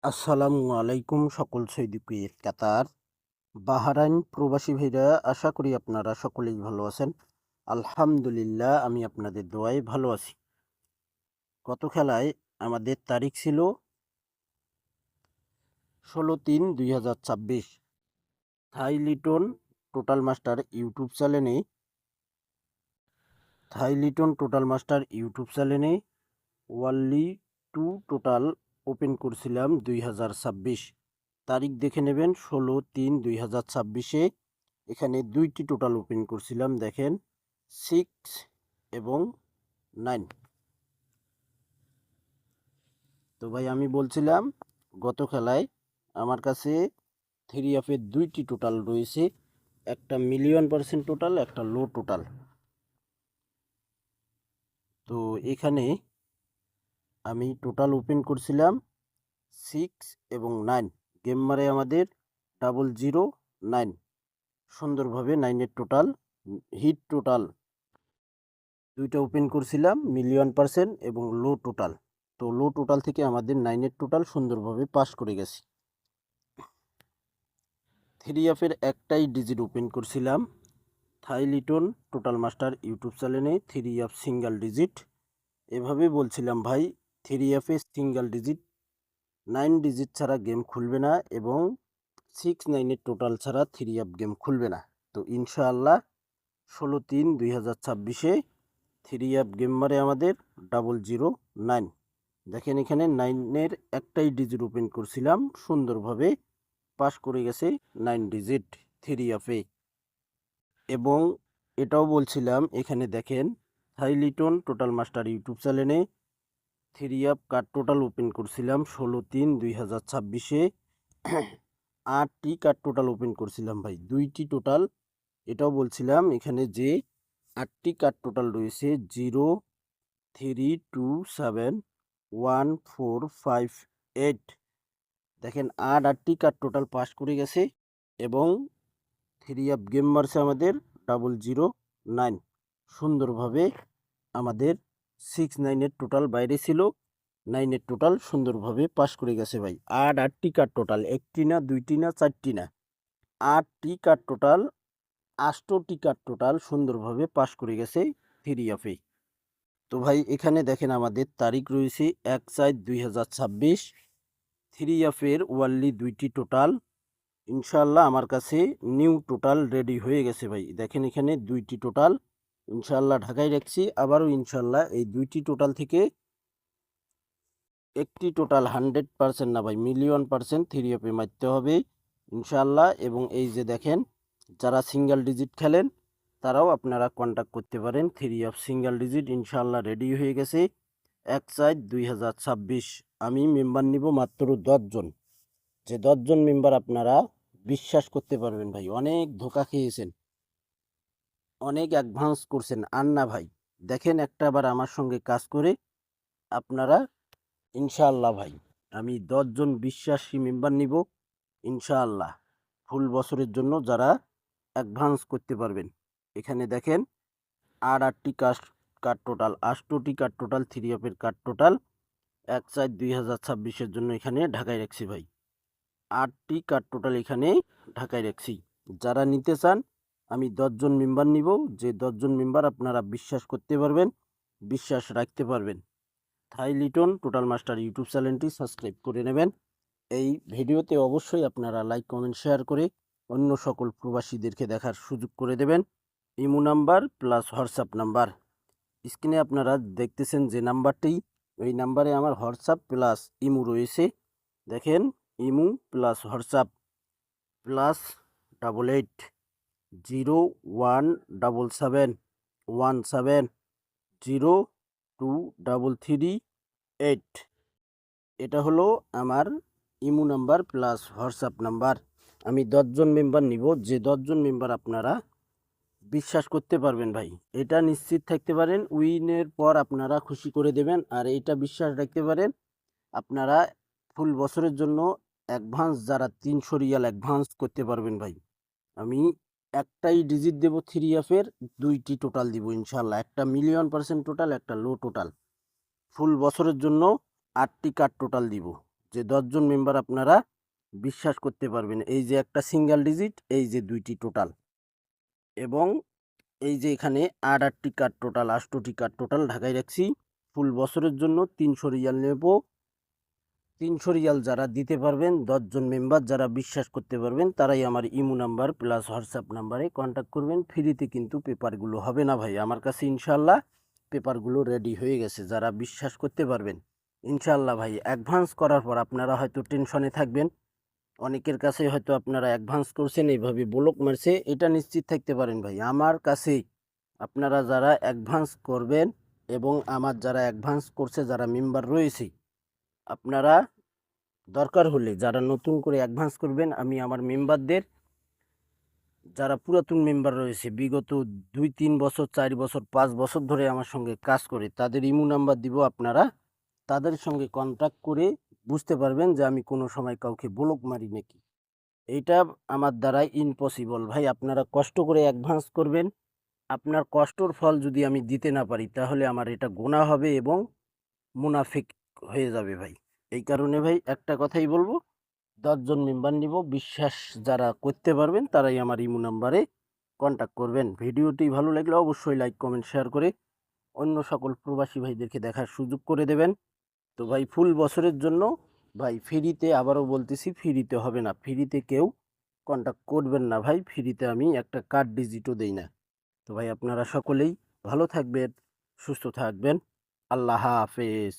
আসসালামু আলাইকুম সকল সৌদি কুয়েত কাতার বাহরাইন প্রবাসী ভাইরা, আশা করি আপনারা সকলেই ভালো আছেন। আলহামদুলিল্লাহ, আমি আপনাদের দোয়ায় ভালো আছি। গত খেলায় আমাদের তারিখ ছিল 16/3/2026। থাই লিটন টোটাল মাস্টার ইউটিউব চ্যানেলে ওয়ানলি টু টোটাল ওপেন করছিলাম 2026। তারিখ দেখে নেবেন 16/3/2026। এখানে দুইটি টোটাল ওপেন করছিলাম, দেখেন 6 এবং 9। তো ভাই আমি বলছিলাম গত খেলায় আমার কাছে থ্রি অফের দুইটি টোটাল রয়েছে, একটা মিলিয়ন% টোটাল, একটা লো টোটাল। তো এখানে আমি টোটাল ওপেন করছিলাম 6 এবং 9। গেম মারে আমাদের 009। সুন্দরভাবে 9-এর টোটাল হিট টোটাল দুইটা ওপেন করছিলাম, মিলিয়ন% এবং লো টোটাল। তো লো টোটাল থেকে আমাদের 9-এর টোটাল সুন্দরভাবে পাস করে গেছি। থ্রি অফের একটাই ডিজিট ওপেন করছিলাম থাই লিটন টোটাল মাস্টার ইউটিউব চ্যানেলে, থ্রি অফ সিঙ্গেল ডিজিট। এভাবে বলছিলাম ভাই, থ্রি অফে সিঙ্গেল ডিজিট 9 ডিজিট ছাড়া গেম খুলবে না এবং 6-9-এর টোটাল ছাড়া থ্রি অফ গেম খুলবে না। তো ইনশাআল্লাহ 16/3/2026-এ থ্রি অফ গেম মারে আমাদের 009। দেখেন এখানে 9-এর একটাই ডিজিট ওপেন করছিলাম, সুন্দরভাবে পাস করে গেছে 9 ডিজিট থ্রি অফে। এবং এটাও বলছিলাম, এখানে দেখেন থাই লিটন টোটাল মাস্টার ইউটিউব চ্যানেলে three of card total open করছিলাম 16/3/2026-এ। 8টি কার্ড টোটাল ওপেন করছিলাম ভাই, দুইটি টোটাল। এটাও বলছিলাম এখানে যে 8টি কার্ড টোটাল রয়েছে 0, 3, 2, 7, 1, 4, 5, 8। দেখেন 8টি কার্ড টোটাল পাস করে গেছে এবং থ্রি অফ গেম মারছে আমাদের 009। সুন্দরভাবে আমাদের 6-9-এর টোটাল বাইরে ছিল, 9-এর টোটাল সুন্দরভাবে পাস করে গেছে ভাই। 8টি কার্ড টোটাল, একটি না, দুইটি না, চারটি না, 8টি কার্ড টোটাল, 8টি কার্ড টোটাল সুন্দরভাবে পাস করে গেছে থ্রি অফে। তো ভাই এখানে দেখেন আমাদের তারিখ রয়েছে 1/4/2026। থ্রি অফের ওয়ানলি দুইটি টোটাল। ইনশাআল্লাহ আমার কাছে নিউ টোটাল রেডি হয়ে গেছে ভাই। দেখেন এখানে দুইটি টোটাল ইনশাআল্লাহ ঢাকায় রাখছি। আবারও ইনশাআল্লাহ এই দুইটি টোটাল থেকে একটি টোটাল 100% না ভাই, মিলিয়ন% থ্রি অফে মারতে হবে ইনশাআল্লাহ। এবং এই যে দেখেন, যারা সিঙ্গেল ডিজিট খেলেন তারাও আপনারা কন্ট্যাক্ট করতে পারেন। থ্রি অফ সিঙ্গেল ডিজিট ইনশাআল্লাহ রেডি হয়ে গেছে 1/4/2026। আমি মেম্বার নিব মাত্র 10 জন। যে 10 জন মেম্বার আপনারা বিশ্বাস করতে পারবেন ভাই, অনেক ধোকা খেয়েছেন, অনেক অ্যাডভান্স করছেন, আর না ভাই। দেখেন একটাবার আমার সঙ্গে কাজ করে আপনারা ইনশাআল্লাহ ভাই, আমি 10 জন বিশ্বাসী মেম্বার নিব ইনশাআল্লাহ ফুল বছরের জন্য, যারা অ্যাডভান্স করতে পারবেন। এখানে দেখেন 8টি কার্ড টোটাল, 8টি কার্ড টোটাল, থ্রি অফের কার্ড টোটাল 1/4/2026-এর জন্য এখানে ঢাকায় রাখছি ভাই। 8টি কার্ড টোটাল এখানে ঢাকায় রাখছি। যারা নিতে চান আমি 10 জন মেম্বার নিব, যে 10 জন মেম্বার আপনারা বিশ্বাস করতে পারবেন, বিশ্বাস রাখতে পারবেন। থাই লিটন টোটাল মাস্টার ইউটিউব চ্যানেলটি সাবস্ক্রাইব করে নেবেন। এই ভিডিওতে অবশ্যই আপনারা লাইক, কমেন্ট, শেয়ার করে অন্য সকল প্রবাসীদেরকে দেখার সুযোগ করে দেবেন। Imo number plus WhatsApp number স্ক্রিনে আপনারা দেখতেছেন যে নাম্বারটি, ওই নাম্বারে আমার হোয়াটসঅ্যাপ প্লাস ইমো রয়েছে। দেখেন ইমো প্লাস হোয়াটসঅ্যাপ +88 01717023338। এটা হলো আমার imo number plus WhatsApp number. আমি 10 জন মেম্বার নিব, যে 10 জন মেম্বার আপনারা বিশ্বাস করতে পারবেন ভাই, এটা নিশ্চিত থাকতে পারেন উইনের পর আপনারা খুশি করে দেবেন। আর এটা বিশ্বাস রাখতে পারেন আপনারা ফুল বছরের জন্য অ্যাডভান্স, যারা 300 রিয়াল অ্যাডভান্স করতে পারবেন ভাই, আমি একটাই ডিজিট দেব থ্রি অফের, দুইটি টোটাল দিব ইনশাল্লাহ, একটা মিলিয়ন% টোটাল, একটা লো টোটাল। ফুল বছরের জন্য 8টি কার্ড টোটাল দিব। যে 10 জন মেম্বার আপনারা বিশ্বাস করতে পারবেন। এই যে একটা সিঙ্গেল ডিজিট, এই যে 2টি টোটাল, এবং এই যে এখানে 8টি কার্ড টোটাল, 8টি কার্ড টোটাল ঢাকায় রাখছি। ফুল বছরের জন্য 300 রিয়াল নেব। 300 রিয়াল যারা দিতে পারবেন, 10 জন মেম্বার যারা বিশ্বাস করতে পারবেন, তারাই আমার ইমো নাম্বার প্লাস হোয়াটসঅ্যাপ নাম্বারে কন্ট্যাক্ট করবেন। ফ্রিতে কিন্তু পেপারগুলো হবে না ভাই, আমার কাছে ইনশাল্লাহ পেপারগুলো রেডি হয়ে গেছে। যারা বিশ্বাস করতে পারবেন ইনশাল্লাহ ভাই, অ্যাডভান্স করার পর আপনারা হয়তো টেনশনে থাকবেন, অনেকের কাছে হয়তো আপনারা অ্যাডভান্স করছেন এইভাবে ব্লক মারছে, এটা নিশ্চিত থাকতে পারেন ভাই, আমার কাছেই আপনারা যারা অ্যাডভান্স করবেন এবং আমার যারা অ্যাডভান্স করছে, যারা মেম্বার রয়েছে, আপনারা দরকার হলে যারা নতুন করে অ্যাডভান্স করবেন, আমি আমার মেম্বারদের, যারা পুরাতন মেম্বার রয়েছে বিগত 2-3 বছর, 4 বছর, 5 বছর ধরে আমার সঙ্গে কাজ করে, তাদের ইমো নাম্বার দিব। আপনারা তাদের সঙ্গে কন্ট্যাক্ট করে বুঝতে পারবেন যে আমি কোনো সময় কাউকে ব্লক মারি নাকি। এইটা আমার দ্বারাই ইম্পসিবল ভাই। আপনারা কষ্ট করে অ্যাডভান্স করবেন, আপনার কষ্টর ফল যদি আমি দিতে না পারি, তাহলে আমার এটা গুনাহ হবে এবং মুনাফিক হয়ে যাবে ভাই। এই কারণে ভাই একটা কথাই বলবো, 10 জন মেম্বার নিব, বিশ্বাস যারা করতে পারবেন তারাই আমার ইমো নাম্বারে কন্ট্যাক্ট করবেন। ভিডিওটি ভালো লাগলে অবশ্যই লাইক, কমেন্ট, শেয়ার করে অন্য সকল প্রবাসী ভাইদেরকে দেখার সুযোগ করে দেবেন। তো ভাই ফুল বছরের জন্য ভাই ফ্রিতে, আবারও বলতেছি, ফ্রিতে হবে না, ফ্রিতে কেউ কন্ট্যাক্ট করবেন না ভাই, ফ্রিতে আমি একটা কার্ড ডিজিটও দেই না। তো ভাই আপনারা সকলেই ভালো থাকবেন, সুস্থ থাকবেন। আল্লাহ হাফেজ।